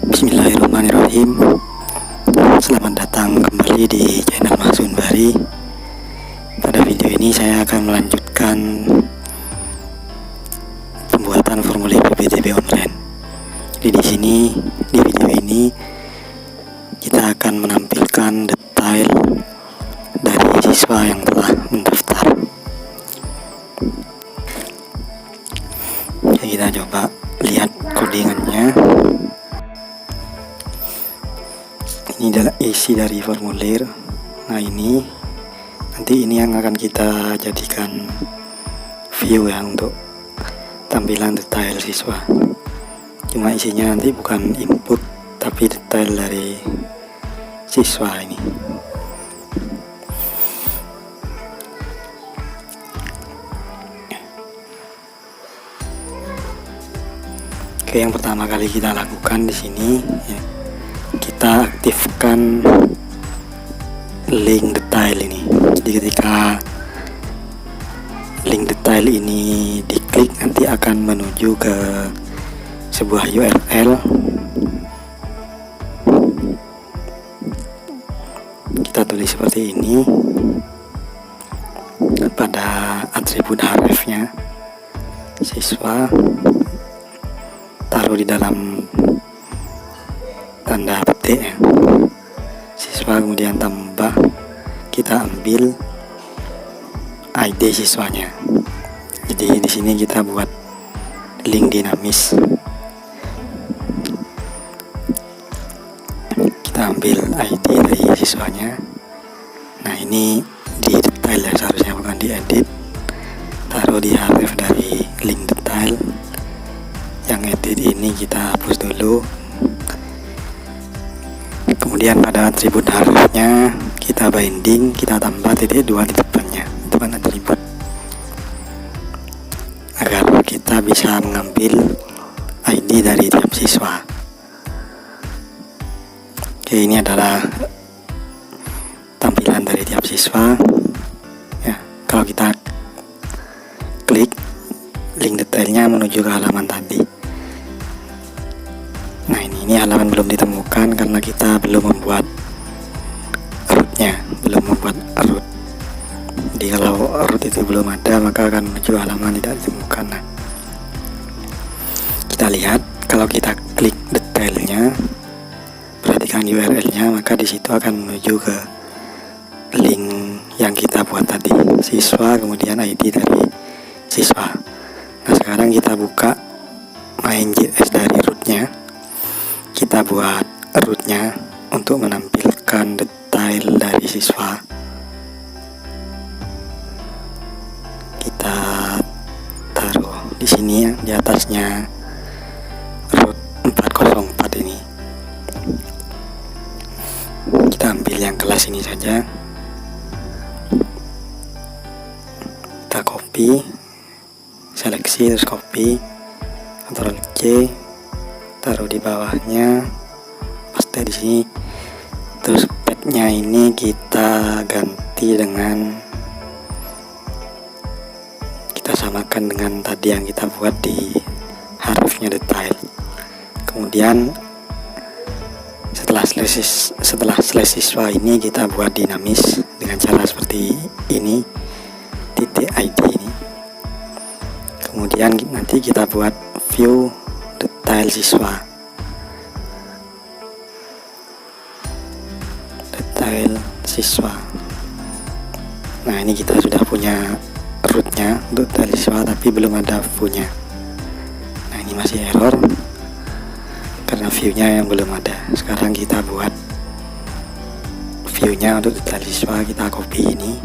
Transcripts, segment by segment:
Bismillahirrahmanirrahim. Selamat datang kembali di channel Mas Sunbari. Pada video ini saya akan melanjutkan pembuatan formulir PPDB online. Jadi di video ini kita akan menampilkan detail dari siswa yang telah mendaftar. Jadi kita coba lihat codingannya. Ini adalah isi dari formulir. Nah, ini nanti ini yang akan kita jadikan view ya untuk tampilan detail siswa. Cuma isinya nanti bukan input tapi detail dari siswa ini. Oke, yang pertama kali kita lakukan di sini ya, kita aktifkan link detail ini. Jadi ketika link detail ini diklik, nanti akan menuju ke sebuah URL. Kita tulis seperti ini pada atribut href-nya siswa, taruh di dalam tanda petik ya, siswa, kemudian tambah, kita ambil ID siswanya. Jadi di sini kita buat link dinamis. Kita ambil ID dari siswanya. Nah, ini di detail ya, seharusnya bukan di edit. Taruh di href dari link detail. Yang edit ini kita hapus dulu. Kemudian pada atribut href-nya kita binding, kita tambah titik 2 di depannya. Itu kan atribut, agar kita bisa mengambil ID dari tiap siswa. Oke, ini adalah tampilan dari tiap siswa ya. Kalau kita klik, link detailnya menuju ke halaman tadi. Nah, ini halaman belum ditemukan karena kita belum membuat rootnya, belum membuat root. Jadi kalau root itu belum ada, maka akan menuju halaman tidak ditemukan. Nah, kita lihat kalau kita klik detailnya, perhatikan URL-nya, maka di situ akan menuju ke link yang kita buat tadi, siswa, kemudian ID dari siswa. Nah, sekarang kita buka main.js dari rootnya. Kita buat rootnya untuk menampilkan detail dari siswa. Kita taruh di sini ya, di atasnya root 404 ini. Kita ambil yang kelas ini saja. Kita copy, seleksi, terus copy, Ctrl C, taruh di bawahnya, paste di sini. Terus path-nya ini kita ganti dengan, kita samakan dengan tadi yang kita buat di href-nya detail. Kemudian setelah slash siswa ini kita buat dinamis dengan cara seperti ini, titik ID ini. Kemudian nanti kita buat view detail siswa, detail siswa. Nah, ini kita sudah punya rootnya untuk detail siswa, tapi belum ada view-nya. Nah, ini masih error karena view-nya yang belum ada. Sekarang kita buat view-nya untuk detail siswa. Kita copy ini,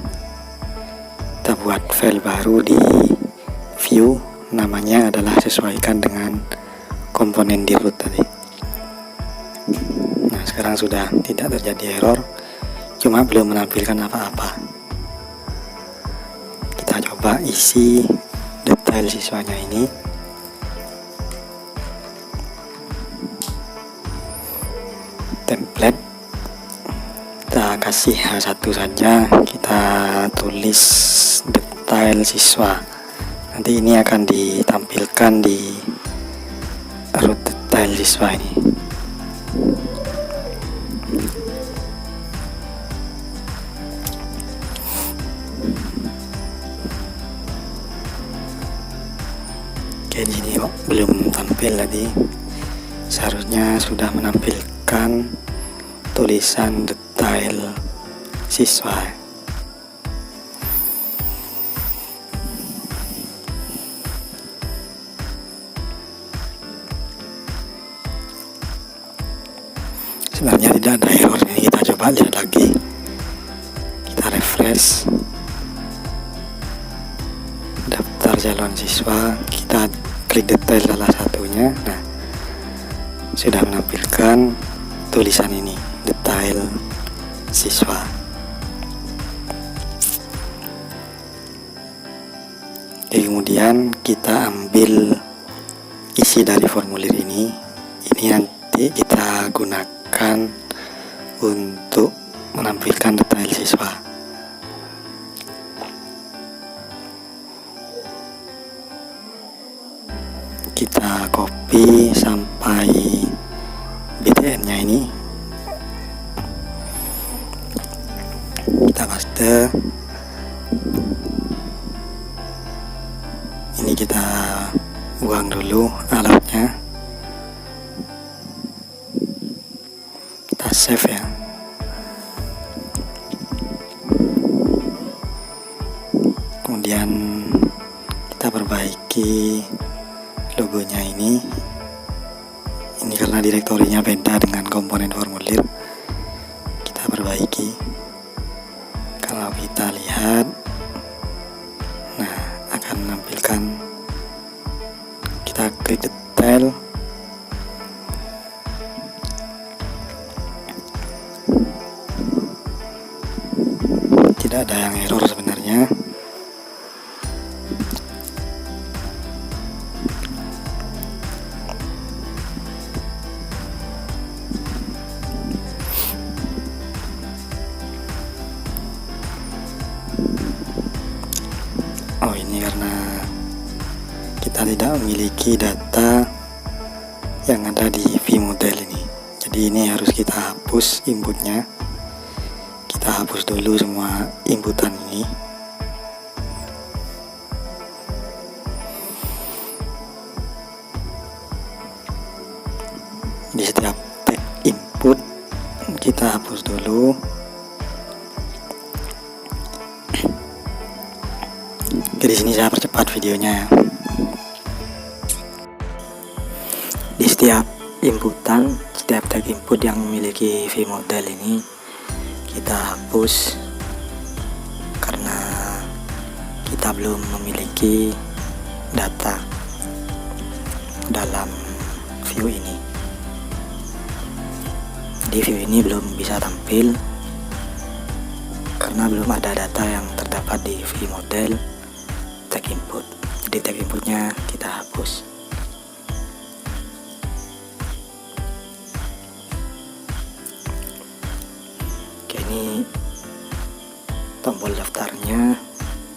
kita buat file baru di view, namanya adalah sesuaikan dengan komponen di root tadi. Nah, sekarang sudah tidak terjadi error, cuma belum menampilkan apa-apa. Kita coba isi detail siswanya ini. Template kita kasih H1 saja, kita tulis detail siswa. Nanti ini akan ditampilkan di root detail detail siswa ini. Oke, di sini kok belum tampil tadi. Seharusnya sudah menampilkan tulisan detail siswa. Sebenarnya tidak ada error ini, kita coba lihat lagi, kita refresh daftar calon siswa, kita klik detail salah satunya. Nah, sudah menampilkan tulisan ini, detail siswa. Jadi kemudian kita ambil isi dari formulir ini nanti kita gunakan untuk menampilkan detail siswa. Kita copy sampai BTN-nya ini, kita paste. Ini kita buang dulu alatnya, kita save ya. Kemudian kita perbaiki logonya ini karena direktorinya beda dengan komponen formulir, kita perbaiki. Kalau kita lihat, nah akan menampilkan, kita klik detail, tidak ada yang error sebenarnya. Oh, ini karena kita tidak memiliki data yang ada di vModel ini, jadi ini harus kita hapus inputnya. Kita hapus dulu semua inputan ini. Di setiap tag input kita hapus dulu. Oke, di sini saya percepat videonya ya. Di setiap inputan, setiap tag input yang memiliki vModel ini kita hapus karena kita belum memiliki data dalam view ini. Di view ini belum bisa tampil karena belum ada data yang terdapat di vModel tag input. Jadi tag inputnya kita hapus. Oke, ini tombol daftarnya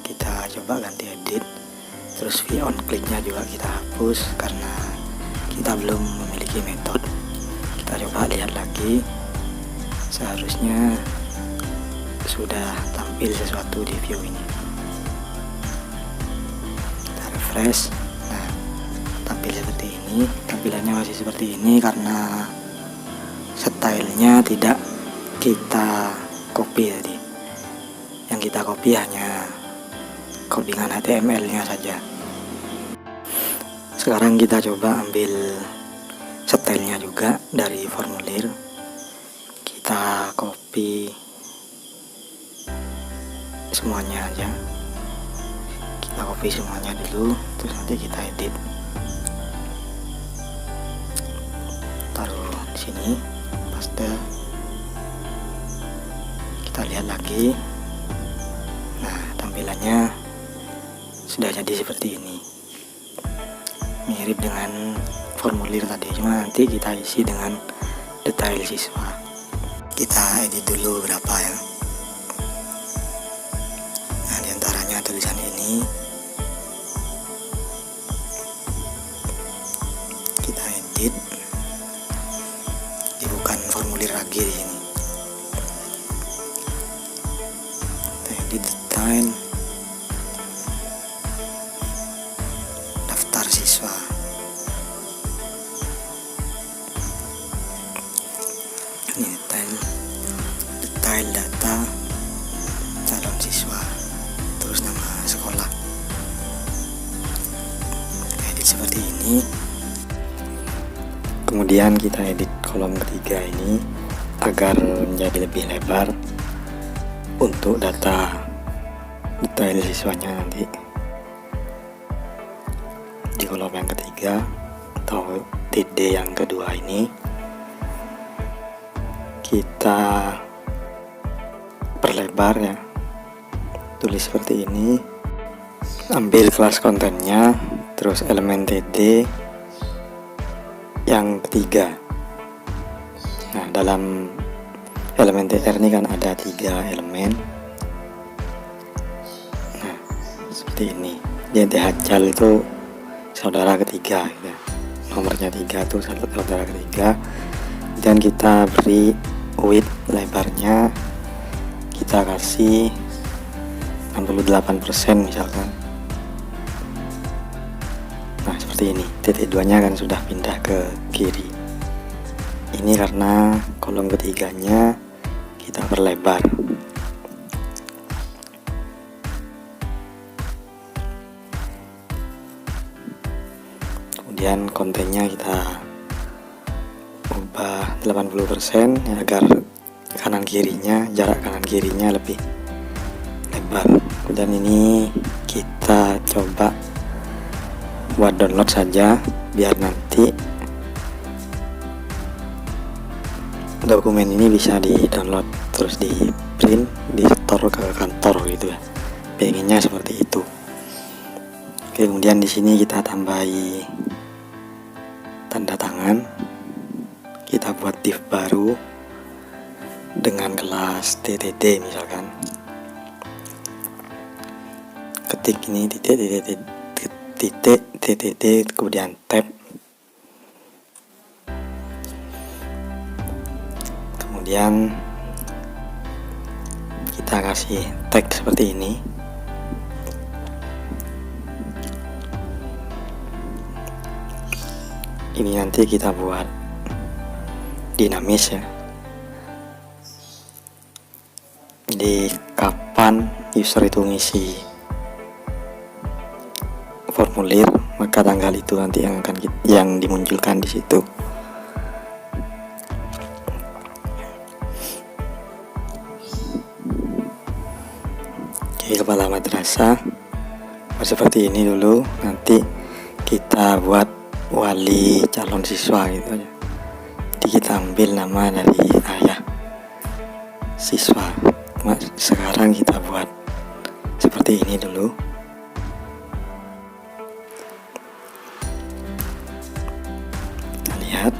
kita coba ganti edit, terus view on click-nya juga kita hapus karena kita belum memiliki metode. Kita coba lihat lagi, seharusnya sudah tampil sesuatu di view ini. Kita refresh, nah tampil seperti ini. Tampilannya masih seperti ini karena stylenya tidak kita copy tadi. Yang kita copy hanya codingan HTML-nya saja. Sekarang kita coba ambil stylenya juga dari formulir. Kita copy semuanya aja. Kita copy semuanya dulu, terus nanti kita edit. Taruh di sini, paste. Kita lihat lagi. Nah, tampilannya sudah jadi seperti ini. Mirip dengan formulir tadi, cuma nanti kita isi dengan detail siswa. Kita edit dulu berapa ya. Nah, diantaranya tulisan ini kita edit. bukan formulir lagi di sini. Kita edit detail, daftar siswa. Ini detail data calon siswa, terus nama sekolah. Edit seperti ini. Kemudian kita edit kolom ketiga ini agar menjadi lebih lebar untuk data detail siswanya nanti. Di kolom yang ketiga atau TD yang kedua ini kita perlebar ya, tulis seperti ini, ambil kelas kontennya, terus elemen TD yang ketiga. Nah, dalam elemen TR ini kan ada 3 elemen. Nah, seperti ini. Jadi Hajal itu saudara ketiga gitu. Nomornya 3 itu saudara ketiga. Dan kita beri width lebarnya, kita kasih 68% misalkan. Nah, seperti ini. Titik 2 nya kan sudah pindah ke kiri. Ini karena kolom ketiganya kita perlebar. Kemudian kontennya kita ubah 80% ya, agar jarak kanan kirinya lebih lebar. Dan ini kita coba buat download saja, biar nanti dokumen ini bisa di download terus di print, di store ke kantor gitu ya. Pengennya seperti itu. Oke, kemudian di sini kita tambahi tanda tangan. Kita buat div baru dengan kelas TTD misalkan. Ketik ini titik TTD, kemudian tab, kemudian kita kasih tag seperti ini. Ini nanti kita buat dinamis ya, jadi kapan user itu ngisi formulir, maka tanggal itu nanti yang dimunculkan di situ. Oke, kepala madrasah seperti ini dulu. Nanti kita buat wali calon siswa gitu aja. Jadi kita ambil nama dari ayah siswa. Sekarang kita buat seperti ini dulu. Lihat.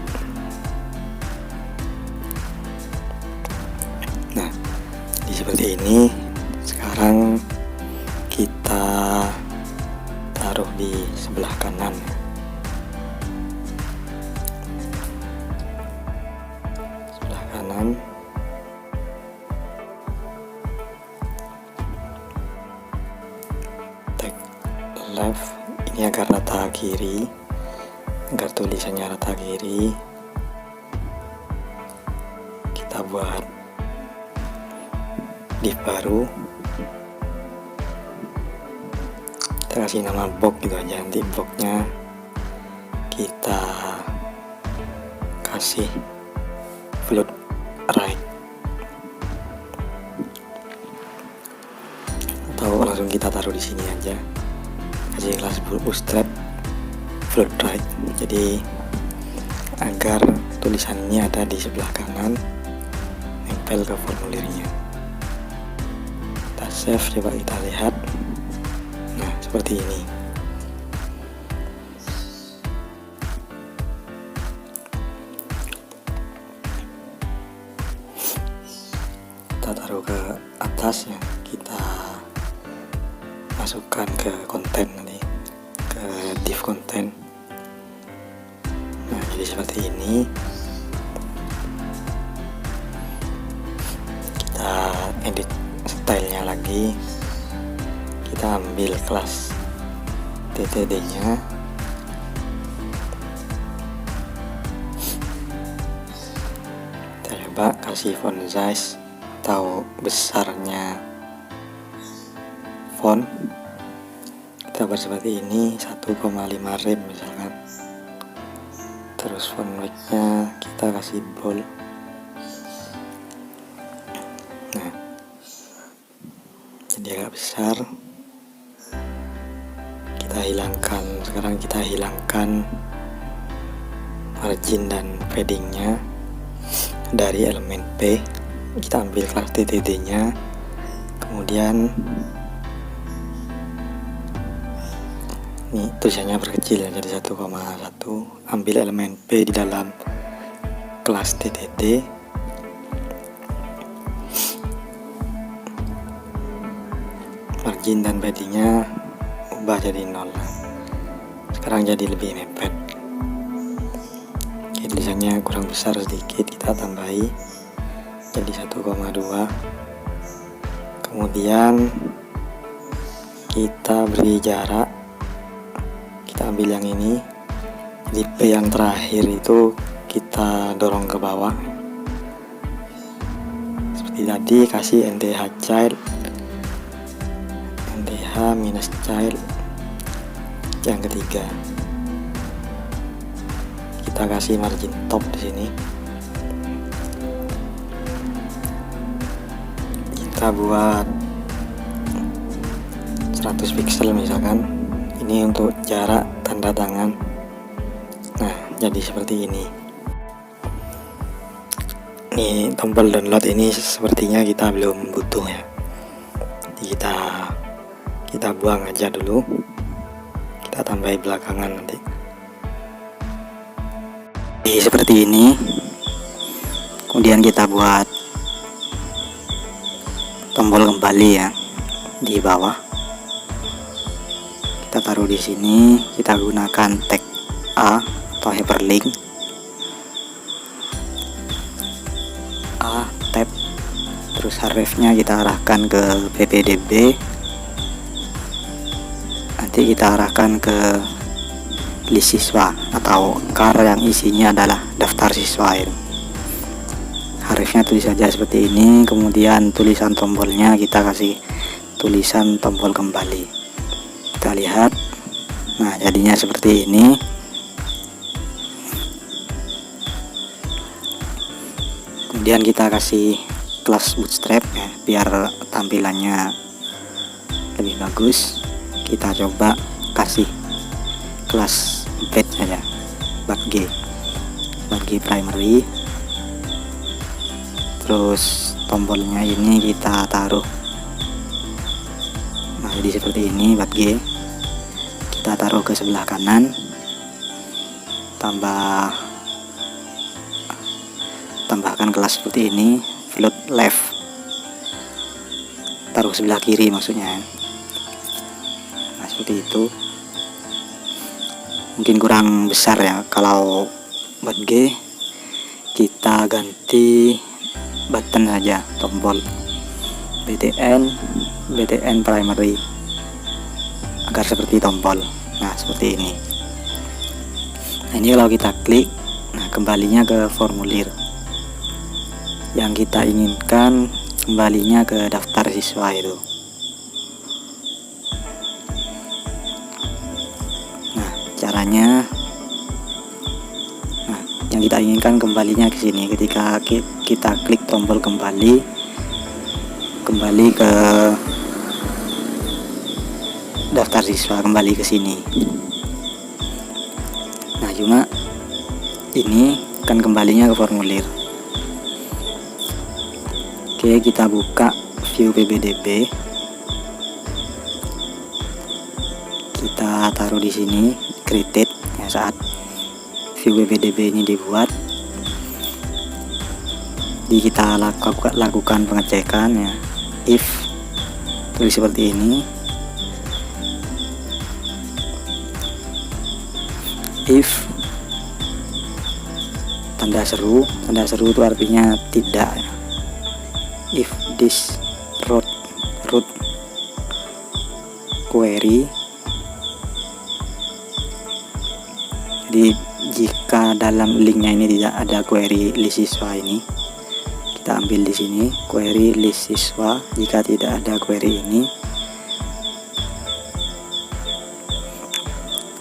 Nah, jadi seperti ini. Sekarang kita taruh di sebelah kanan. Sebelah kanan. Tag left ini agar rata kiri. Agar tulisannya rata kiri, kita buat div baru, kita kasih nama box gitu aja. Nanti boxnya kita kasih float right, atau langsung kita taruh di sini aja, kasih kelas bootstrap float right. Jadi agar tulisannya ada di sebelah kanan, nempel ke formulirnya. Kita save, coba kita lihat. Nah, seperti ini. Kita taruh ke atas ya, kita masukkan ke konten nanti, ke div konten. Nah, jadi seperti ini. edit stylenya lagi, kita ambil kelas TTD nya, kita coba kasih font size atau besarnya font, kita buat seperti ini 1,5 rem misalkan. Terus font weight nya kita kasih bold. Nah, jadi agak besar. Sekarang kita hilangkan margin dan paddingnya dari elemen P. Kita ambil kelas TTD nya, kemudian ini tulisannya berkecil ya, jadi 1,1. Ambil elemen P di dalam kelas TTD, margin dan paddingnya ubah jadi 0. Sekarang jadi lebih mepet. Oke, tulisannya kurang besar sedikit, kita tambahi jadi 1,2. Kemudian kita beri jarak, kita ambil yang ini, di P yang terakhir itu kita dorong ke bawah seperti tadi. Kasih NTH child, NTH minus child yang ketiga. Kita kasih margin top di sini, kita buat 100 pixel misalkan. Ini untuk jarak tanda tangan. Nah, jadi seperti ini. Ini tombol download ini sepertinya kita belum butuh ya, jadi kita buang aja dulu, kita tambahi belakangan nanti. Jadi seperti ini. Kemudian kita buat tombol kembali ya di bawah, kita taruh di sini. Kita gunakan tag A atau hyperlink, A tab, terus hrefnya kita arahkan ke ppdb, nanti kita arahkan ke list siswa atau car yang isinya adalah daftar siswa itu. Hrefnya tulis saja seperti ini. Kemudian tulisan tombolnya kita kasih tulisan tombol kembali. Kita lihat, nah jadinya seperti ini. Kemudian kita kasih kelas bootstrap ya, biar tampilannya lebih bagus. Kita coba kasih kelas bed saja, bagi primary. Terus tombolnya ini kita taruh, nah jadi seperti ini. bagi kita taruh ke sebelah kanan, tambahkan kelas seperti ini. Float left, taruh sebelah kiri maksudnya. Nah seperti itu. Mungkin kurang besar ya. Kalau buat G kita ganti button saja, tombol BTN primary, agar seperti tombol. Nah seperti ini. Nah ini kalau kita klik, nah kembalinya ke formulir. Yang kita inginkan kembalinya ke daftar siswa itu. Caranya, nah yang kita inginkan kembalinya ke sini. Ketika kita klik tombol kembali ke daftar siswa, kembali ke sini. Nah cuma ini kan kembalinya ke formulir. Oke, kita buka view ppdb, kita taruh di sini created ya. Saat view ppdb ini dibuat, jadi kita lakukan pengecekan ya. If tulis seperti ini, if tanda seru itu artinya tidak ya. If this root query. Jadi jika dalam linknya ini tidak ada query list siswa ini, kita ambil di sini query list siswa. Jika tidak ada query ini,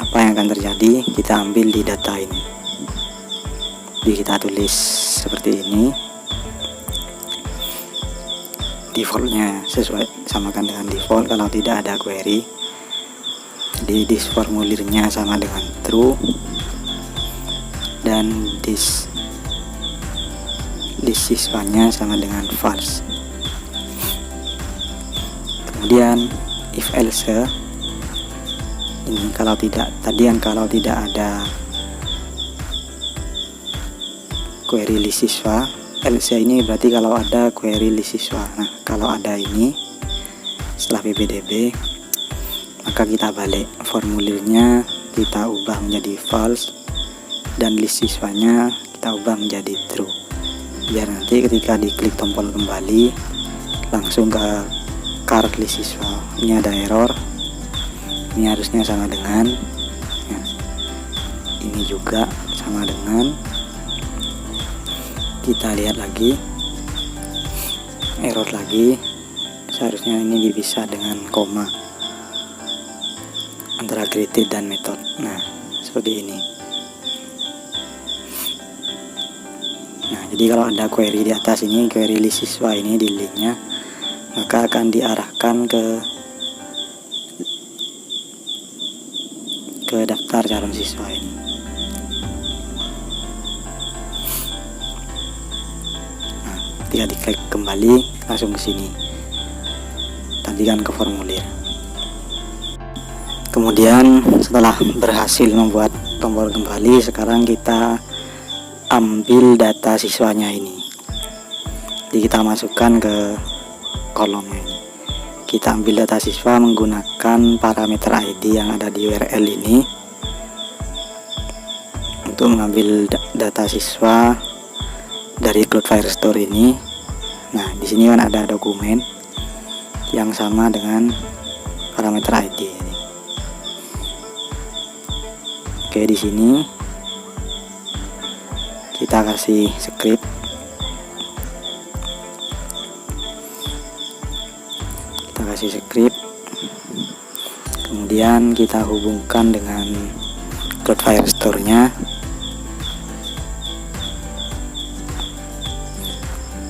apa yang akan terjadi? Kita ambil di data ini. Jadi kita tulis seperti ini, defaultnya samakan dengan default kalau tidak ada query. Di this formulirnya sama dengan true, dan this list siswanya sama dengan false. Kemudian if else ini kalau tidak ada query list siswa, else ini berarti kalau ada query list siswa. Nah, kalau ada ini setelah ppdb, maka kita balik formulirnya, kita ubah menjadi false, dan list siswanya kita ubah menjadi true, biar nanti ketika diklik tombol kembali langsung ke card list siswa. Ini ada error, ini harusnya sama dengan ya, ini juga sama dengan, kita lihat lagi, error lagi, seharusnya ini dipisah dengan koma antara graded dan method. Nah, seperti ini. Nah, jadi kalau ada query di atas ini, query list siswa ini di linknya, maka akan diarahkan ke daftar calon siswa ini. Nah, ketika diklik kembali langsung ke sini. Tadi kan ke formulir. Kemudian setelah berhasil membuat tombol kembali, sekarang kita ambil data siswanya ini. Jadi kita masukkan ke kolomnya ini. Kita ambil data siswa menggunakan parameter ID yang ada di URL ini untuk mengambil data siswa dari Cloud Firestore ini. Nah, di sini kan ada dokumen yang sama dengan parameter ID ini. Oke, di sini kita kasih script. Kita kasih script. Kemudian kita hubungkan dengan Cloud Firestore-nya.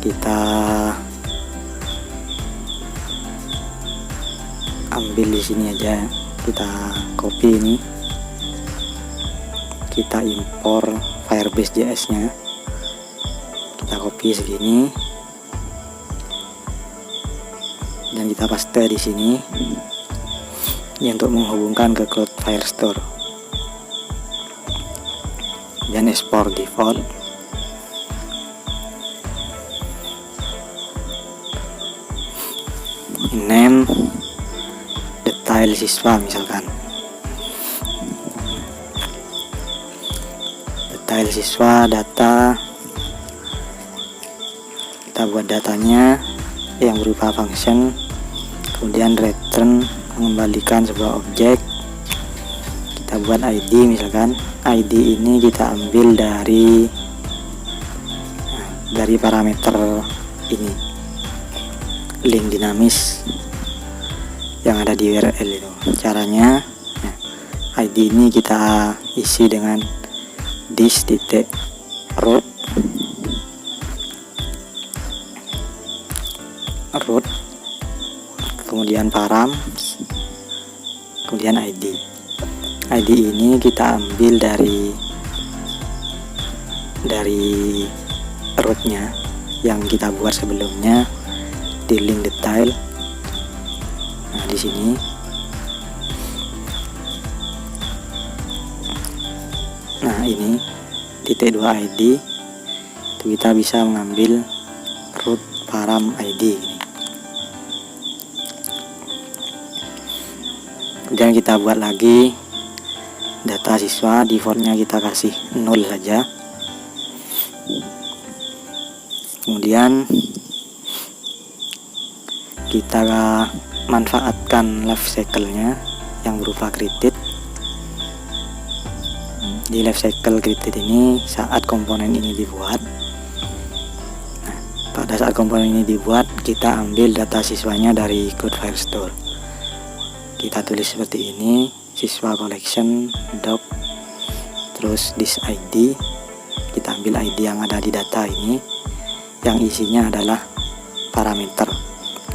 Kita ambil di sini aja. Kita copy ini. Kita impor Firebase JS nya, kita copy segini dan kita paste di sini. Ini untuk menghubungkan ke Cloud Firestore. Dan export default. Name detail siswa misalkan. Detail siswa, data, kita buat datanya yang berupa function, kemudian return mengembalikan sebuah objek. Kita buat ID misalkan, ID ini kita ambil dari parameter ini, link dinamis yang ada di URL itu. Caranya ID ini kita isi dengan this titik root kemudian param, kemudian ID ini kita ambil dari rootnya yang kita buat sebelumnya di link detail. Nah, di sini ini titik 2 ID itu kita bisa mengambil root param ID ini. Kemudian kita buat lagi data siswa, defaultnya kita kasih 0 saja. kita manfaatkan life cycle-nya yang berupa kredit. Di life cycle kredit ini saat komponen ini dibuat, nah, pada saat komponen ini dibuat kita ambil data siswanya dari Cloud Firestore. Kita tulis seperti ini, siswa collection doc, terus this ID, kita ambil ID yang ada di data ini yang isinya adalah parameter.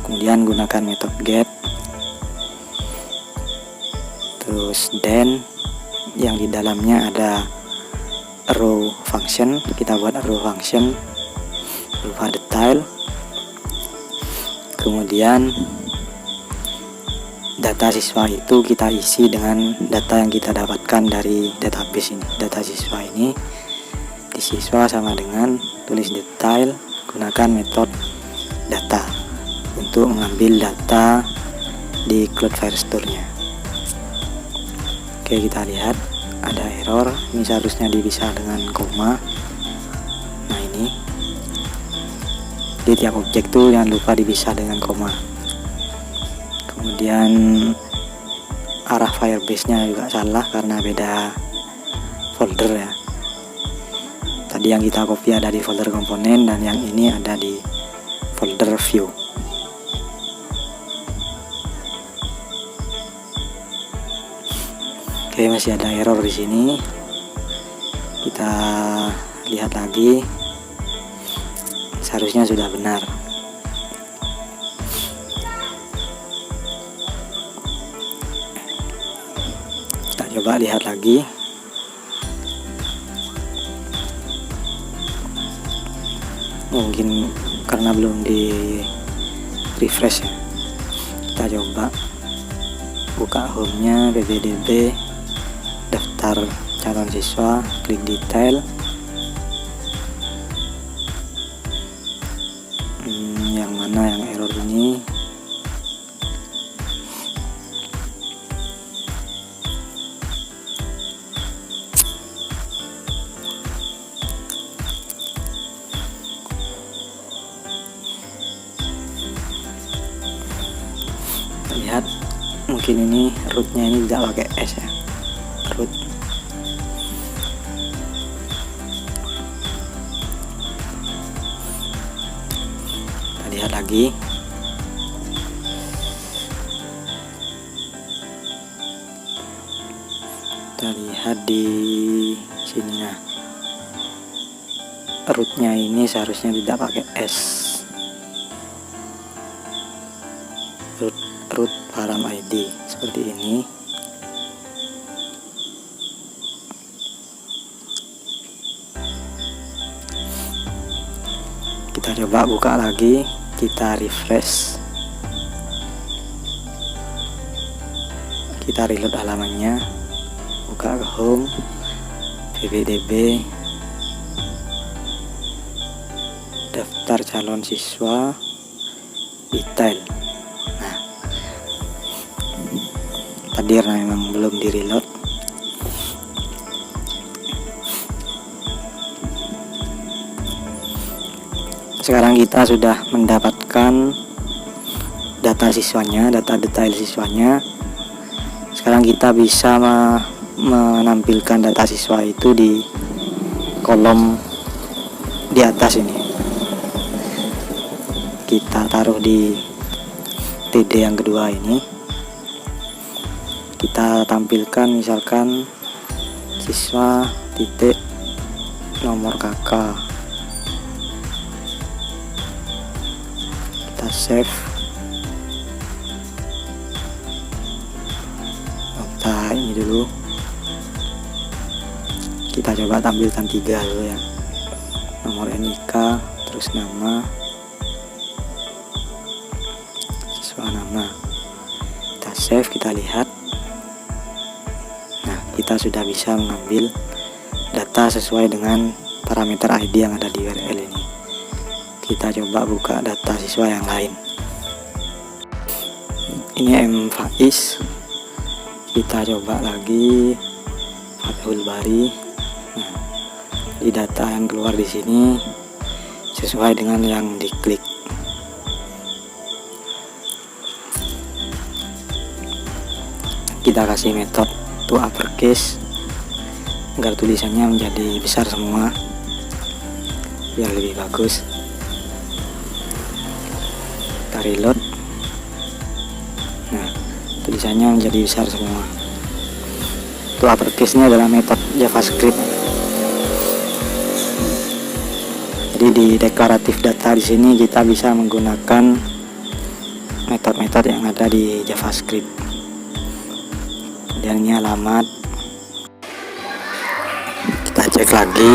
Kemudian gunakan metode get, terus then yang di dalamnya ada row function. Kita buat row function berupa detail. Kemudian data siswa itu kita isi dengan data yang kita dapatkan dari database ini. Data siswa ini di siswa sama dengan tulis detail, gunakan metode data untuk mengambil data di Cloud Firestore-nya. Oke, kita lihat ada error. Ini seharusnya dipisah dengan koma. Nah, ini di tiap objek tuh jangan lupa dipisah dengan koma. Kemudian arah Firebase-nya juga salah karena beda folder ya. Tadi yang kita copy ada di folder komponen dan yang ini ada di folder view. Oke, masih ada error di sini. Kita lihat lagi. Seharusnya sudah benar. Kita coba lihat lagi. Mungkin karena belum di refresh ya. Kita coba buka home-nya, ppdb, daftar calon siswa, klik detail. Yang mana yang error ini? Lihat, mungkin ini rootnya ini tidak pakai S ya, root. Kita lihat lagi. Kita lihat di sini. Nah, rootnya ini seharusnya tidak pakai S. Root param ID seperti ini. Kita coba buka lagi, kita refresh, kita reload halamannya, buka ke home, ppdb, daftar calon siswa, detail. Tadi karena memang belum di reload. Sekarang kita sudah mendapatkan data siswanya, data detail siswanya. Sekarang kita bisa menampilkan data siswa itu di kolom di atas ini. Kita taruh di TD yang kedua ini. Kita tampilkan misalkan siswa titik nomor kakak. Kita save. Kita ini dulu. Kita coba tampilkan 3 dulu ya. Nomor NIK, terus nama, siswa nama. Kita save, kita lihat. Kita sudah bisa mengambil data sesuai dengan parameter ID yang ada di URL ini. Kita coba buka data siswa yang lain. Ini M-Faiz. Kita coba lagi Fathul Bari. Nah, di data yang keluar di sini sesuai dengan yang diklik. kita kasih metode to uppercase agar tulisannya menjadi besar semua biar lebih bagus. Kita reload. Nah, tulisannya menjadi besar semua. To uppercase ini adalah metode JavaScript. Jadi di deklaratif data di sini kita bisa menggunakan metode-metode yang ada di JavaScript. Kemudian ini alamat. Kita cek lagi.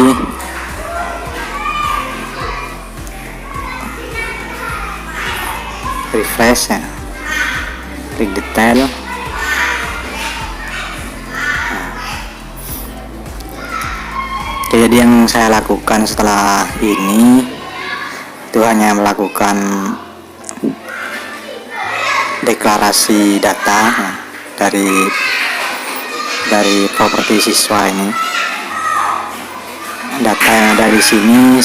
Refresh ya. Klik detail. Jadi yang saya lakukan setelah ini itu hanya melakukan deklarasi data dari properti siswa ini. Data yang ada di sini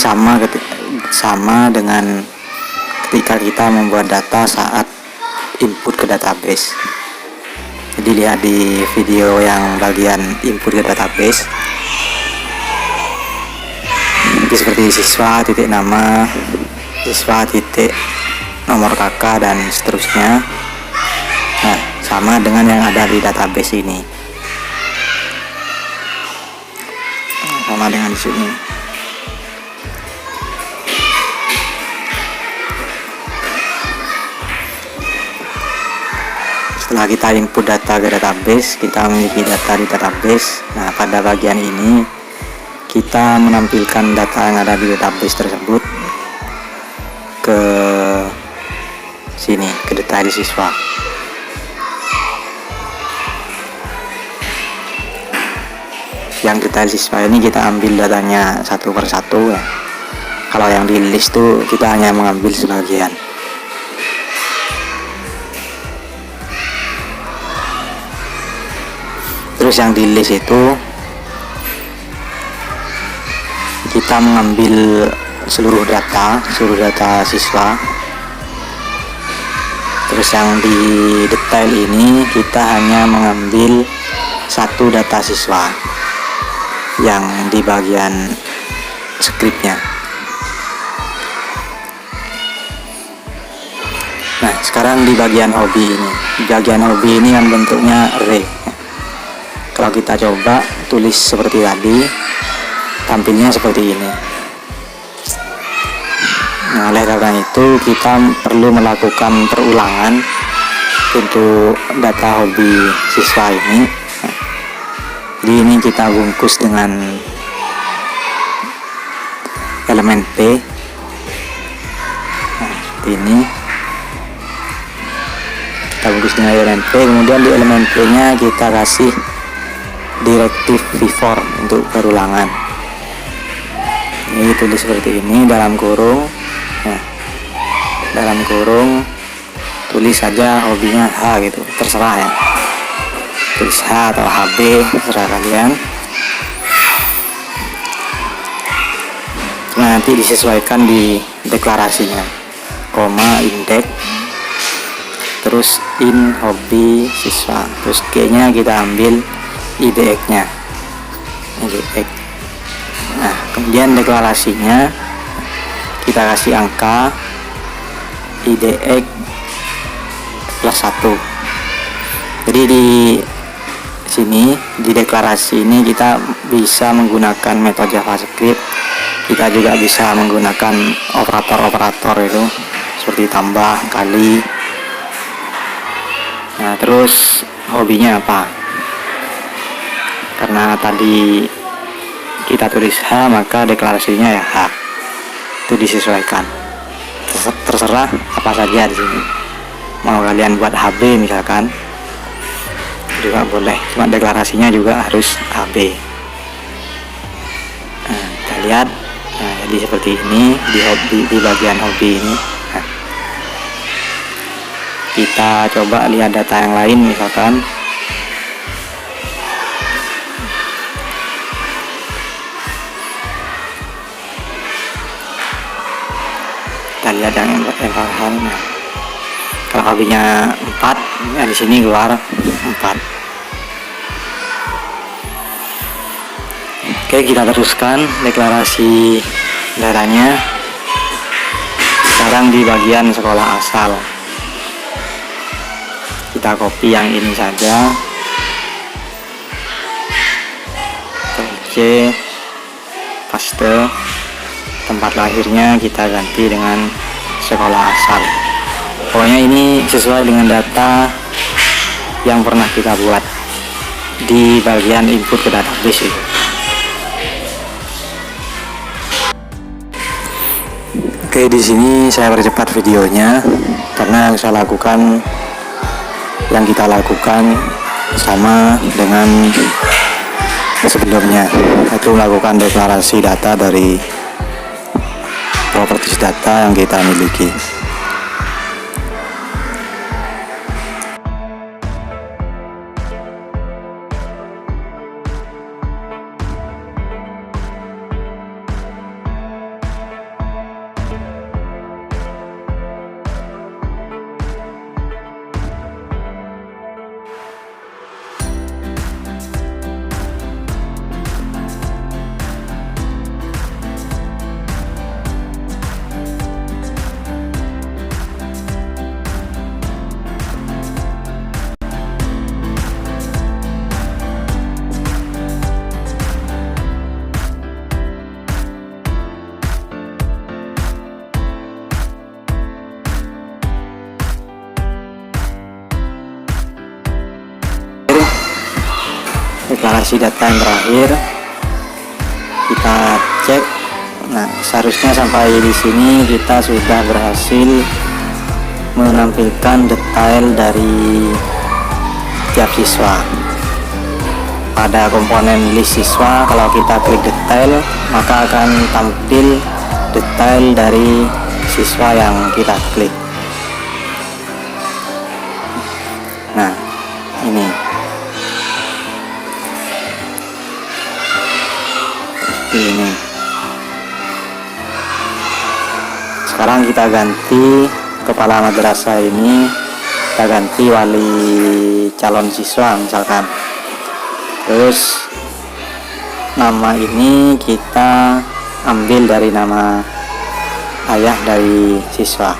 sama dengan ketika kita membuat data saat input ke database. Jadi lihat di video yang bagian input ke database. Seperti siswa titik nama, siswa titik nomor kakak, dan seterusnya. Nah, sama dengan yang ada di database ini, sama dengan di sini. Setelah kita input data ke database, kita memiliki data di database. Nah, pada bagian ini kita menampilkan data yang ada di database tersebut ke sini, ke detail siswa. Yang detail siswa ini kita ambil datanya satu persatu ya. Kalau yang di list tuh kita hanya mengambil sebagian. Terus yang di list itu kita mengambil seluruh data siswa. Terus yang di detail ini kita hanya mengambil satu data siswa yang di bagian scriptnya. Nah, sekarang di bagian hobi ini. Di bagian hobi ini kan bentuknya array. Kalau kita coba tulis seperti tadi, tampilnya seperti ini. Nah, oleh karena itu kita perlu melakukan perulangan untuk data hobi siswa ini. Jadi ini kita bungkus dengan elemen P. Nah, seperti ini. Kita bungkus dengan elemen P, kemudian di elemen P nya kita kasih direktif v-for untuk perulangan. Ini tulis seperti ini dalam kurung. Nah, dalam kurung tulis saja hobinya H gitu, terserah ya, tulis H atau HB, terserah kalian. Nah, nanti disesuaikan di deklarasinya, koma indeks, terus in hobi siswa, terus G nya kita ambil IDX nya, IDX. Nah, kemudian deklarasinya kita kasih angka IDX plus 1. Jadi di sini di deklarasi ini kita bisa menggunakan metode JavaScript. Kita juga bisa menggunakan operator-operator itu seperti tambah, kali. Nah, terus hobinya apa? Karena tadi kita tulis H, maka deklarasinya ya H. Itu disesuaikan. Terserah apa saja di sini. Mau kalian buat HB misalkan juga boleh, cuma deklarasinya juga harus HB. Nah, kita lihat. Nah, jadi seperti ini di bagian hobi ini. Nah, kita coba lihat data yang lain misalkan. Kita lihat yang environment. Kalau hobinya 4, ya di sini keluar 4. Oke, kita teruskan deklarasi daerahnya. Sekarang di bagian sekolah asal, kita copy yang ini saja, C, paste, tempat lahirnya kita ganti dengan sekolah asal. Pokoknya ini sesuai dengan data yang pernah kita buat di bagian input ke database itu. Oke, di sini saya percepat videonya karena yang kita lakukan sama dengan sebelumnya, yaitu melakukan deklarasi data dari properties data yang kita miliki. Deklarasi data yang terakhir kita cek. Nah, seharusnya sampai di sini kita sudah berhasil menampilkan detail dari tiap siswa. Pada komponen list siswa, kalau kita klik detail, maka akan tampil detail dari siswa yang kita klik. Nah, ini sekarang kita ganti kepala madrasah ini, kita ganti wali calon siswa misalkan. Terus nama ini kita ambil dari nama ayah dari siswa.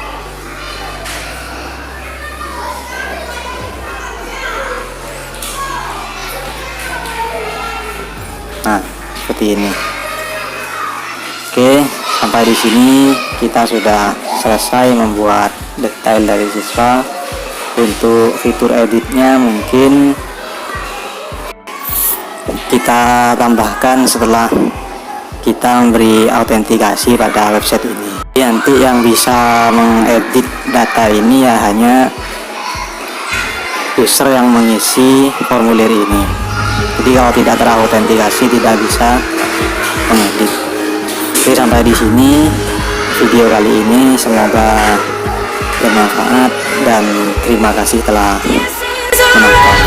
Nah, seperti ini. Oke, sampai di sini kita sudah selesai membuat detail dari siswa. Untuk fitur editnya mungkin kita tambahkan setelah kita memberi autentikasi pada website ini. Nanti yang bisa mengedit data ini ya hanya user yang mengisi formulir ini. Jadi kalau tidak terautentikasi tidak bisa mengedit. Oke, sampai di sini video kali ini, semoga bermanfaat dan terima kasih telah menonton.